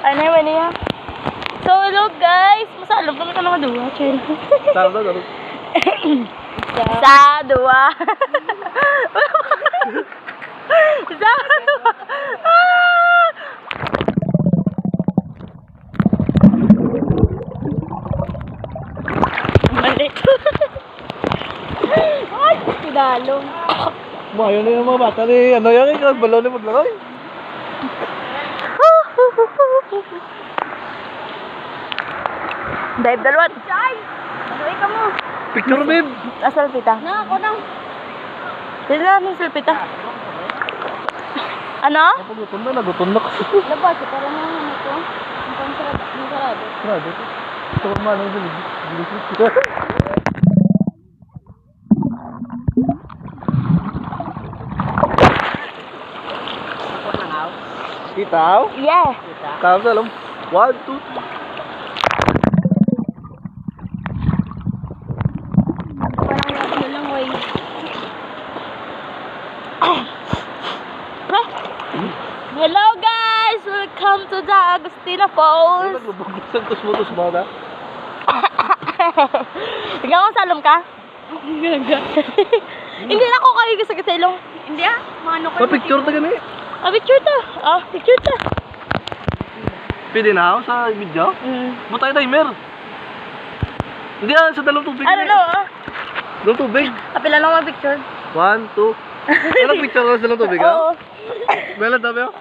Ano naman niya? So, hello guys! Masalap kami ka naman duwa, chill. Taro. Sa duwa. Sa duwa. Mali. Ay, pinalong. Mayo na yung mga bata ni ano yan eh, balon na maglaro eh. Dive dalawat. Chay! Ano ka mo? Picture babe. Selfie ta. Na, ako na. Dili na, may selfie ta. Ano? Nagutom na kasi. Labas, para na ano ito. Ang sarado. Sarado. Ito ang manang dali. Itaw? Yeah. Tawag sa alam. 1, 2. Parang lang, way. Hello guys! Welcome to the Agustina Falls. Naglubog-lusang tus mo na. Ikaw ang salom ka? Hindi na ako kayo sa kasilong. Hindi ah. Mano ko. Picture ta gani. Picture ta. Picture ta. Pwede na ako sa video? Butay timer. Hindi sa dalawang tubig. I don't know Dalawang tubig. Kapila lang mag-picture. 1, 2. Anong picture ka sa dalawang tubig ha? Oo. Meron tabi oh.